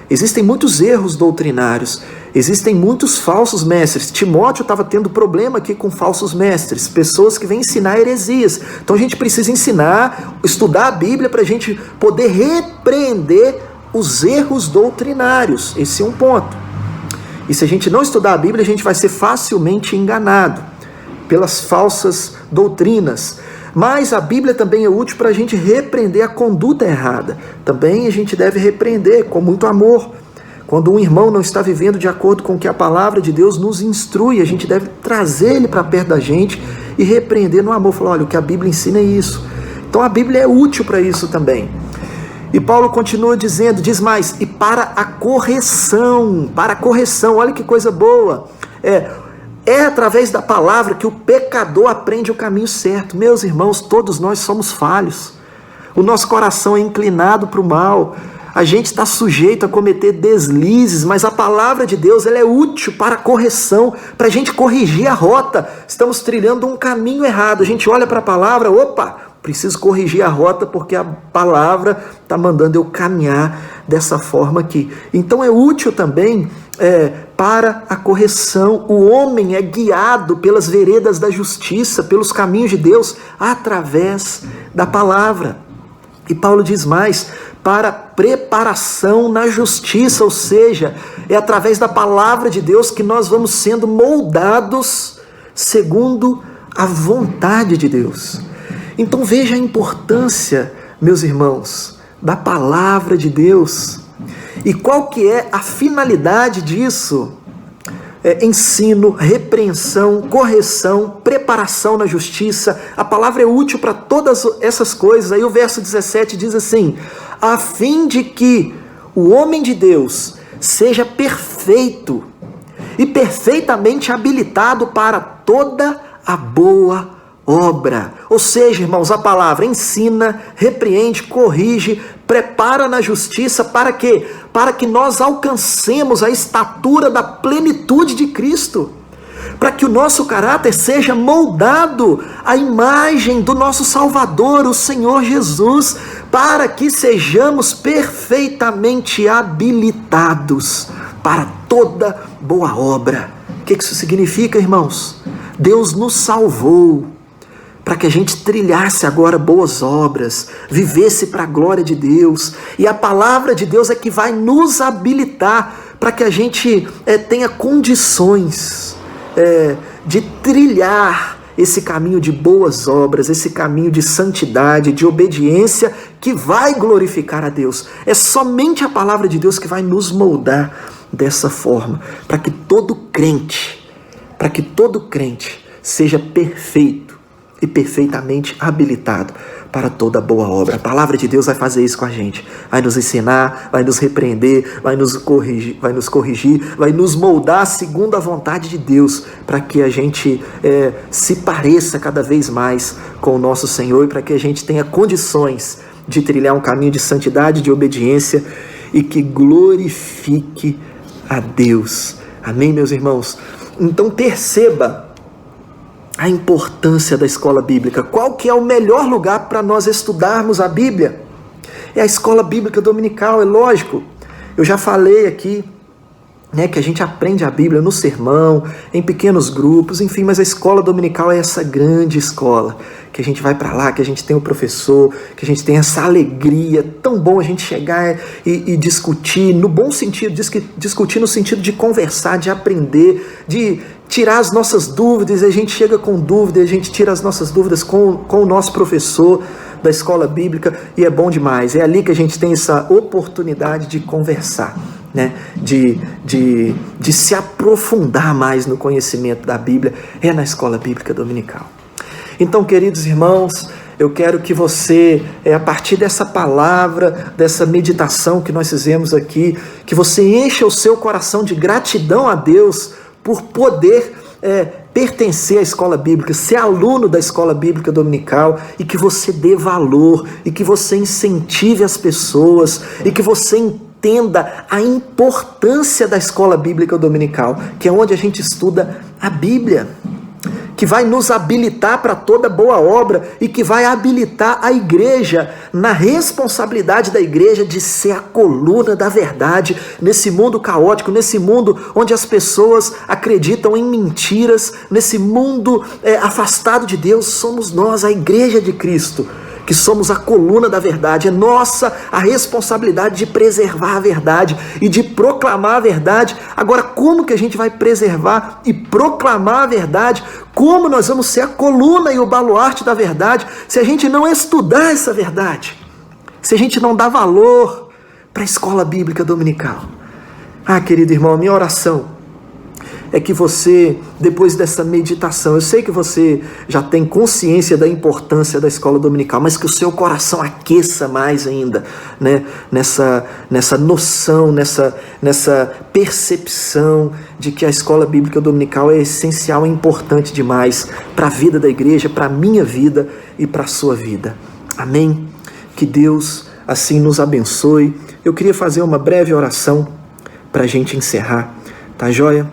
Existem muitos erros doutrinários, existem muitos falsos mestres. Timóteo estava tendo problema aqui com falsos mestres, pessoas que vêm ensinar heresias. Então a gente precisa ensinar, estudar a Bíblia para a gente poder repreender os erros doutrinários. Esse é um ponto. E se a gente não estudar a Bíblia, a gente vai ser facilmente enganado pelas falsas doutrinas. Mas a Bíblia também é útil para a gente repreender a conduta errada. Também a gente deve repreender com muito amor. Quando um irmão não está vivendo de acordo com o que a palavra de Deus nos instrui, a gente deve trazer ele para perto da gente e repreender no amor. Falar, olha, o que a Bíblia ensina é isso. Então a Bíblia é útil para isso também. E Paulo continua dizendo, diz mais, e para a correção, olha que coisa boa. É através da palavra que o pecador aprende o caminho certo. Meus irmãos, todos nós somos falhos. O nosso coração é inclinado para o mal. A gente está sujeito a cometer deslizes, mas a palavra de Deus ela é útil para a correção, para a gente corrigir a rota. Estamos trilhando um caminho errado. A gente olha para a palavra, opa, preciso corrigir a rota porque a palavra está mandando eu caminhar dessa forma aqui. Então é útil também para a correção. O homem é guiado pelas veredas da justiça, pelos caminhos de Deus, através da palavra. E Paulo diz mais, para preparação na justiça, ou seja, é através da palavra de Deus que nós vamos sendo moldados segundo a vontade de Deus. Então veja a importância, meus irmãos, da palavra de Deus. E qual que é a finalidade disso? Ensino, repreensão, correção, preparação na justiça. A palavra é útil para todas essas coisas. Aí o verso 17 diz assim, a fim de que o homem de Deus seja perfeito e perfeitamente habilitado para toda a boa obra. Ou seja, irmãos, a palavra ensina, repreende, corrige, prepara na justiça para quê? Para que nós alcancemos a estatura da plenitude de Cristo. Para que o nosso caráter seja moldado à imagem do nosso Salvador, o Senhor Jesus, para que sejamos perfeitamente habilitados para toda boa obra. O que isso significa, irmãos? Deus nos salvou para que a gente trilhasse agora boas obras, vivesse para a glória de Deus, e a palavra de Deus é que vai nos habilitar para que a gente tenha condições de trilhar esse caminho de boas obras, esse caminho de santidade, de obediência, que vai glorificar a Deus. É somente a palavra de Deus que vai nos moldar dessa forma, para que todo crente seja perfeito e perfeitamente habilitado para toda boa obra. A palavra de Deus vai fazer isso com a gente, vai nos ensinar, vai nos repreender, vai nos corrigir, vai nos moldar segundo a vontade de Deus, para que a gente se pareça cada vez mais com o nosso Senhor, e para que a gente tenha condições de trilhar um caminho de santidade, de obediência, e que glorifique a Deus. Amém, meus irmãos? Então perceba a importância da escola bíblica. Qual que é o melhor lugar para nós estudarmos a Bíblia? É a escola bíblica dominical, é lógico. Eu já falei aqui, que a gente aprende a Bíblia no sermão, em pequenos grupos, enfim, mas a escola dominical é essa grande escola, que a gente vai para lá, que a gente tem o professor, que a gente tem essa alegria, tão bom a gente chegar e discutir, no bom sentido, discutir no sentido de conversar, de aprender, de tirar as nossas dúvidas. A gente chega com dúvida, a gente tira as nossas dúvidas com o nosso professor da escola bíblica, e é bom demais. É ali que a gente tem essa oportunidade de conversar, de se aprofundar mais no conhecimento da Bíblia, é na escola bíblica dominical. Então, queridos irmãos, eu quero que você, a partir dessa palavra, dessa meditação que nós fizemos aqui, que você encha o seu coração de gratidão a Deus por poder pertencer à escola bíblica, ser aluno da escola bíblica dominical, e que você dê valor, e que você incentive as pessoas, e que você entenda a importância da escola bíblica dominical, que é onde a gente estuda a Bíblia, que vai nos habilitar para toda boa obra, e que vai habilitar a igreja, na responsabilidade da igreja de ser a coluna da verdade nesse mundo caótico, nesse mundo onde as pessoas acreditam em mentiras, nesse mundo afastado de Deus. Somos nós, a igreja de Cristo, que somos a coluna da verdade. É nossa a responsabilidade de preservar a verdade e de proclamar a verdade. Agora, como que a gente vai preservar e proclamar a verdade? Como nós vamos ser a coluna e o baluarte da verdade se a gente não estudar essa verdade? Se a gente não dá valor para a escola bíblica dominical? Querido irmão, minha oração é que você, depois dessa meditação, eu sei que você já tem consciência da importância da escola dominical, mas que o seu coração aqueça mais ainda, nessa noção, nessa percepção de que a escola bíblica dominical é essencial e importante demais para a vida da igreja, para a minha vida e para a sua vida. Amém? Que Deus assim nos abençoe. Eu queria fazer uma breve oração para a gente encerrar, tá joia?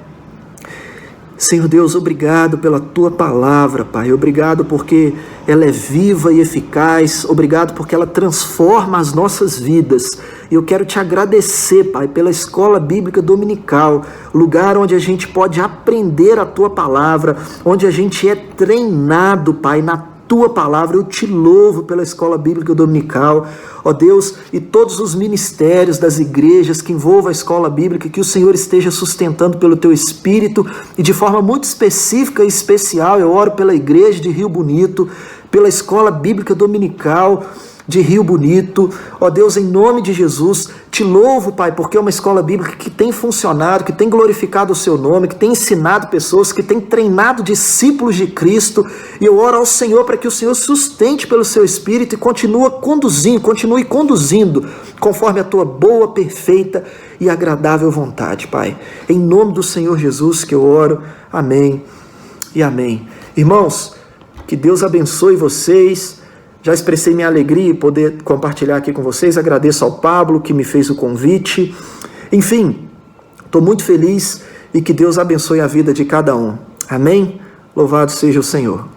Senhor Deus, obrigado pela Tua palavra, Pai. Obrigado porque ela é viva e eficaz. Obrigado porque ela transforma as nossas vidas. E eu quero Te agradecer, Pai, pela escola bíblica dominical, lugar onde a gente pode aprender a Tua palavra, onde a gente é treinado, Pai, na Tua palavra. Eu Te louvo pela escola bíblica dominical, ó Deus, e todos os ministérios das igrejas que envolvam a escola bíblica, que o Senhor esteja sustentando pelo Teu Espírito, e de forma muito específica e especial eu oro pela igreja de Rio Bonito, pela escola bíblica dominical de Rio Bonito, ó Deus, em nome de Jesus. Te louvo, Pai, porque é uma escola bíblica que tem funcionado, que tem glorificado o Seu nome, que tem ensinado pessoas, que tem treinado discípulos de Cristo, e eu oro ao Senhor para que o Senhor sustente pelo Seu Espírito e continue conduzindo conforme a Tua boa, perfeita e agradável vontade, Pai. Em nome do Senhor Jesus que eu oro, amém e amém. Irmãos, Que Deus abençoe vocês. Já expressei minha alegria em poder compartilhar aqui com vocês. Agradeço ao Pablo que me fez o convite. Enfim, estou muito feliz e que Deus abençoe a vida de cada um. Amém? Louvado seja o Senhor.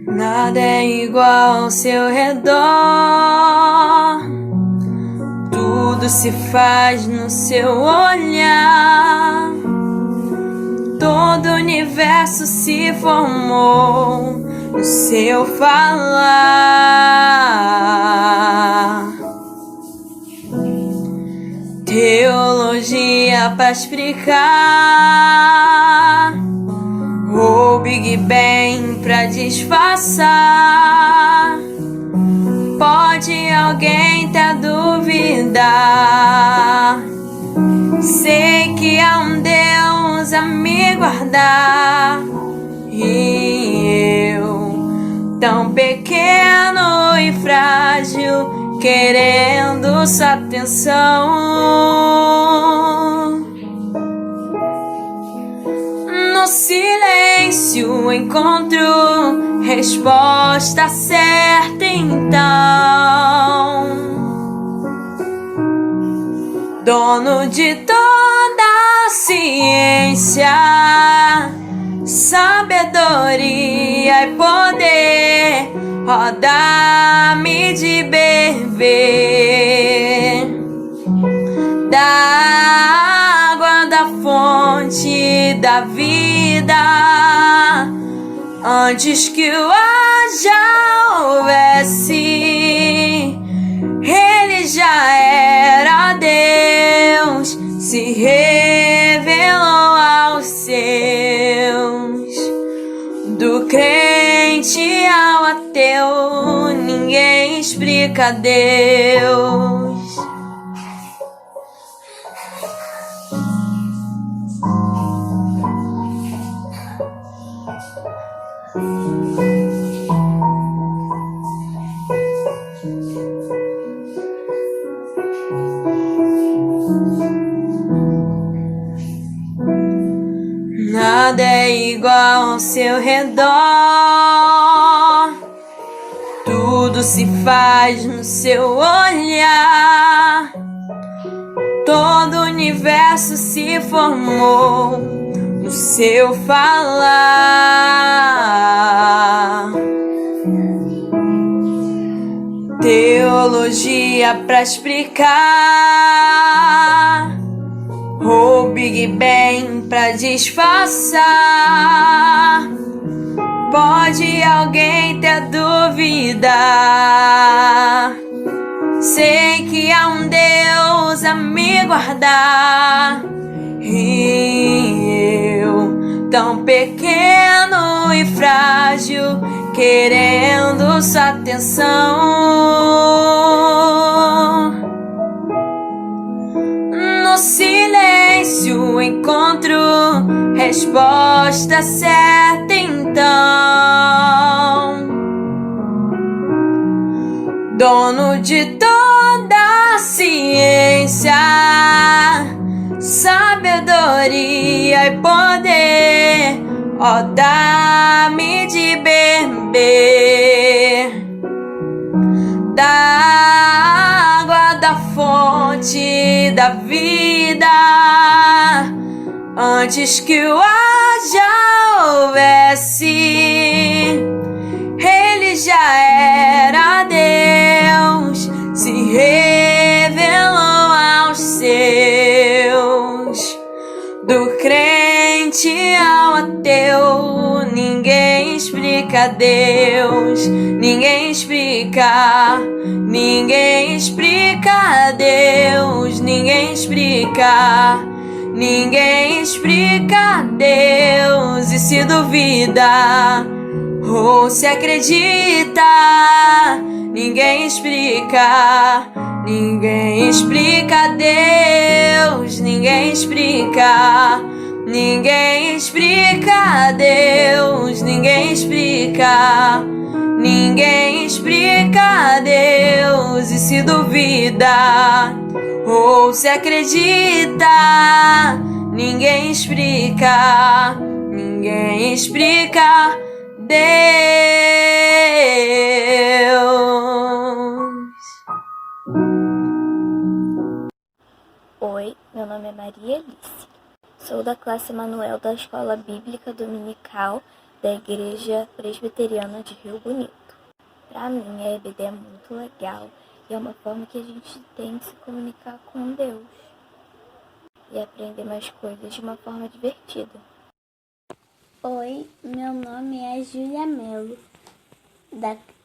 Nada é igual ao seu redor, tudo se faz no seu olhar, todo o universo se formou no seu falar. Teologia pra explicar, o Big Bang pra disfarçar. Pode alguém tá duvidar? Sei que há um Deus a me guardar, e eu, tão pequeno e frágil, querendo sua atenção. No silêncio encontro resposta certa então. Dono de toda a ciência, sabedoria e poder, ó, dá-me de beber da água da fonte da vida, antes que o ar já houvesse. Ele já era Deus, se revelou aos seus. Do crente ao ateu, ninguém explica Deus. Nada é igual ao seu redor, tudo se faz no seu olhar, todo o universo se formou no seu falar. Teologia pra explicar, o Big Bang pra disfarçar. Pode alguém ter dúvida? Sei que há um Deus a me guardar, e eu, tão pequeno e frágil, querendo sua atenção. No silêncio encontro resposta certa então. Dono de toda a ciência, sabedoria e poder, ó, dá-me de beber da água da fonte da vida, antes que o ar já houvesse. Ele já era Deus, se revelou aos seus. Do crente ao ateu, ninguém explica Deus, ninguém explica, ninguém explica Deus, ninguém explica, ninguém explica Deus. E se duvida, ou se acredita, ninguém explica. Ninguém explica Deus, ninguém explica. Ninguém explica Deus, ninguém explica. Ninguém explica Deus, e se duvida ou se acredita, ninguém explica. Ninguém explica Deus. Oi, meu nome é Maria Alice. Sou da classe Emanuel da Escola Bíblica Dominical da Igreja Presbiteriana de Rio Bonito. Para mim, a EBD é muito legal e é uma forma que a gente tem de se comunicar com Deus e aprender mais coisas de uma forma divertida. Oi, meu nome é Júlia Melo.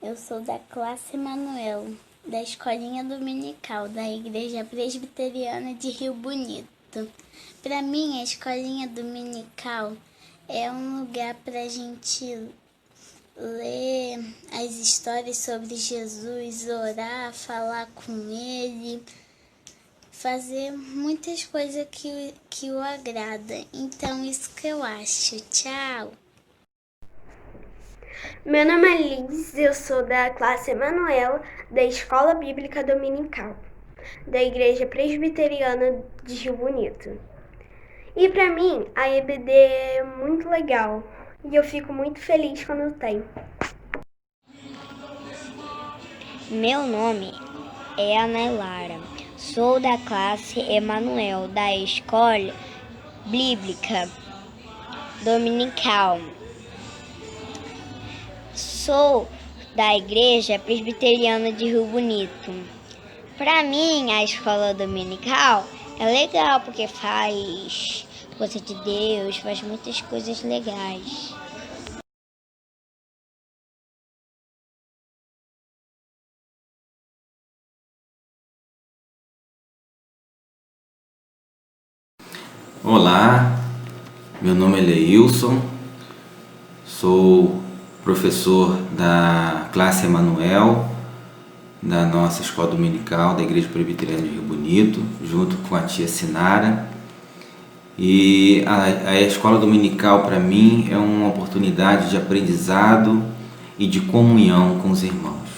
Eu sou da classe Emanuel, da Escolinha Dominical da Igreja Presbiteriana de Rio Bonito. Para mim, a Escolinha Dominical é um lugar para a gente ler as histórias sobre Jesus, orar, falar com Ele, fazer muitas coisas que o agrada. Então, isso que eu acho. Tchau! Meu nome é Liz, eu sou da classe Emanuel da Escola Bíblica Dominical da Igreja Presbiteriana de Rio Bonito. E para mim, a EBD é muito legal e eu fico muito feliz quando tem. Meu nome é Ana Lara, sou da classe Emanuel da Escola Bíblica Dominical. Sou da Igreja Presbiteriana de Rio Bonito. Para mim, a escola dominical é legal porque faz coisa de Deus, faz muitas coisas legais. Olá, meu nome é Leilson, sou professor da classe Emanuel, da nossa escola dominical da Igreja Presbiteriana de Rio Bonito, junto com a tia Sinara. E a escola dominical para mim é uma oportunidade de aprendizado e de comunhão com os irmãos.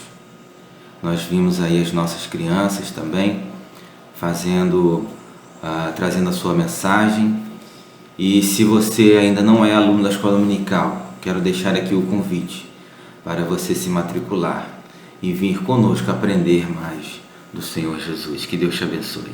Nós vimos aí as nossas crianças também trazendo a sua mensagem. E se você ainda não é aluno da escola dominical, quero deixar aqui o convite para você se matricular e vir conosco aprender mais do Senhor Jesus. Que Deus te abençoe.